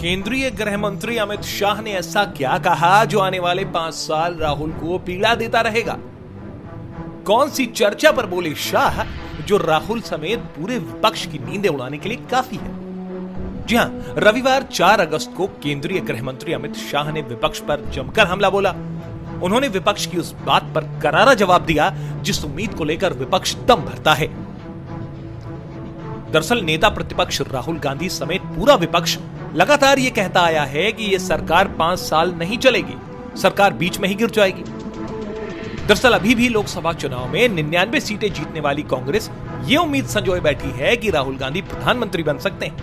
केंद्रीय गृह मंत्री अमित शाह ने ऐसा क्या कहा जो आने वाले 5 साल राहुल को पीड़ा देता रहेगा? कौन सी चर्चा पर बोले शाह जो राहुल समेत पूरे विपक्ष की नींदें उड़ाने के लिए काफी है? जी हां, रविवार 4 अगस्त को केंद्रीय गृह मंत्री अमित शाह ने विपक्ष पर जमकर हमला बोला। उन्होंने विपक्ष की उस बात पर करारा जवाब दिया जिस उम्मीद को लेकर विपक्ष दम भरता है। दरअसल नेता प्रतिपक्ष राहुल गांधी समेत पूरा विपक्ष लगातार यह कहता आया है कि यह सरकार 5 साल नहीं चलेगी, सरकार बीच में ही गिर जाएगी। दरअसल अभी भी लोकसभा चुनाव में 99 सीटें जीतने वाली कांग्रेस ये उम्मीद संजोए बैठी है कि राहुल गांधी प्रधानमंत्री बन सकते हैं।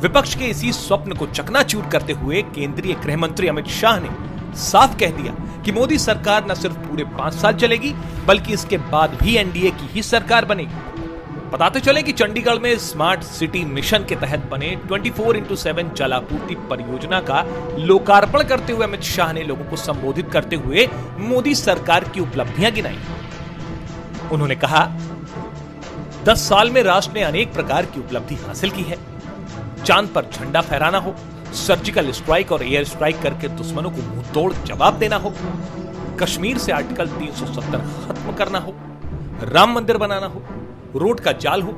विपक्ष के इसी स्वप्न को चकनाचूर करते हुए केंद्रीय गृह मंत्री अमित शाह ने साफ कह दिया कि मोदी सरकार न सिर्फ पूरे 5 साल चलेगी बल्कि इसके बाद भी एनडीए की ही सरकार बनेगी। बताते चले कि चंडीगढ़ में स्मार्ट सिटी मिशन के तहत बने 24x7 जलापूर्ति परियोजना का लोकार्पण करते हुए अमित शाह ने लोगों को संबोधित करते हुए मोदी सरकार की उपलब्धियां गिनाई। उन्होंने कहा, 10 साल में राष्ट्र ने अनेक प्रकार की उपलब्धि हासिल की है। चांद पर झंडा फहराना हो, सर्जिकल स्ट्राइक और एयर स्ट्राइक करके दुश्मनों को मुंह तोड़ जवाब देना हो, कश्मीर से आर्टिकल 370 खत्म करना हो, राम मंदिर बनाना हो, रोड का जाल हो,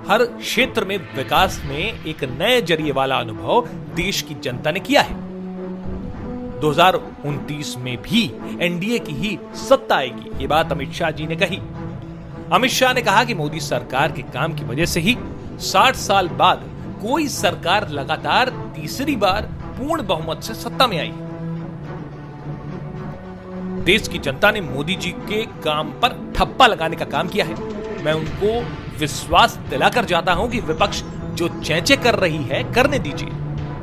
हर क्षेत्र में विकास में एक नए जरिए वाला अनुभव देश की जनता ने किया है। 2029 में भी एनडीए की ही सत्ता आएगी, ये बात अमित शाह जी ने कही। अमित शाह ने कहा कि मोदी सरकार के काम की वजह से ही 60 साल बाद कोई सरकार लगातार तीसरी बार पूर्ण बहुमत से सत्ता में आई। देश की जनता ने मोदी जी के काम पर ठप्पा लगाने का काम किया है। मैं उनको विश्वास दिलाकर जाता हूं कि विपक्ष जो चेंचे कर रही है करने दीजिए।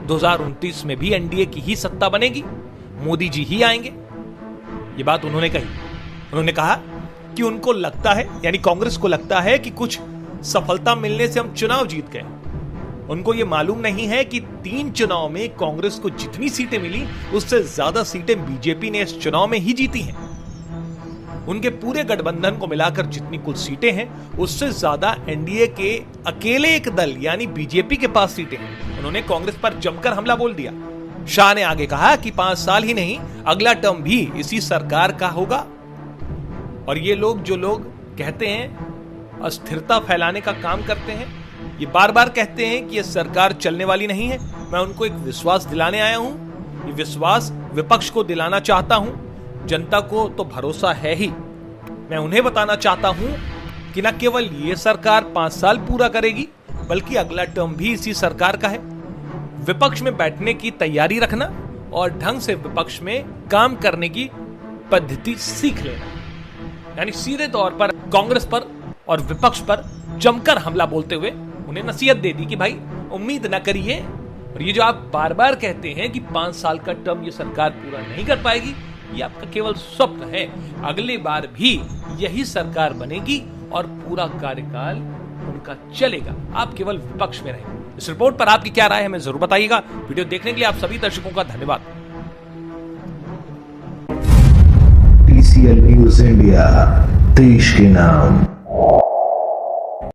2029 में भी एनडीए की ही सत्ता बनेगी, मोदी जी ही आएंगे, ये बात उन्होंने कही। उन्होंने कहा कि उनको लगता है, यानी कांग्रेस को लगता है कि कुछ सफलता मिलने से हम चुनाव जीत गए। उनको यह मालूम नहीं है कि 3 चुनाव में कांग्रेस को जितनी सीटें मिली उससे ज्यादा सीटें बीजेपी ने इस चुनाव में ही जीती हैं। उनके पूरे गठबंधन को मिलाकर जितनी कुल सीटें हैं उससे ज्यादा एनडीए के अकेले एक दल यानी बीजेपी के पास सीटें हैं। उन्होंने कांग्रेस पर जमकर हमला बोल दिया। शाह ने आगे कहा कि 5 साल ही नहीं, अगला टर्म भी इसी सरकार का होगा। और ये लोग जो लोग कहते हैं अस्थिरता फैलाने का काम करते हैं, ये बार बार कहते हैं कि यह सरकार चलने वाली नहीं है, मैं उनको एक विश्वास दिलाने आया हूं। ये विश्वास विपक्ष को दिलाना चाहता हूं। जनता को तो भरोसा है ही। मैं उन्हें बताना चाहता हूं कि न केवल ये सरकार 5 साल पूरा करेगी बल्कि अगला टर्म भी इसी सरकार का है। विपक्ष में बैठने की तैयारी रखना और ढंग से विपक्ष में काम करने की पद्धति सीख लेना। यानी सीधे तौर पर कांग्रेस पर और विपक्ष पर जमकर हमला बोलते हुए उन्हें नसीहत दे दी कि भाई उम्मीद न करिए, और ये जो आप बार बार कहते हैं कि 5 साल का टर्म ये सरकार पूरा नहीं कर पाएगी, ये आपका केवल स्वप्न है। अगली बार भी यही सरकार बनेगी और पूरा कार्यकाल उनका चलेगा। आप केवल विपक्ष में रहेंगे। इस रिपोर्ट पर आपकी क्या राय है हमें जरूर बताइएगा। वीडियो देखने के लिए आप सभी दर्शकों का धन्यवाद। TCL न्यूज़ इंडिया, देश के नाम।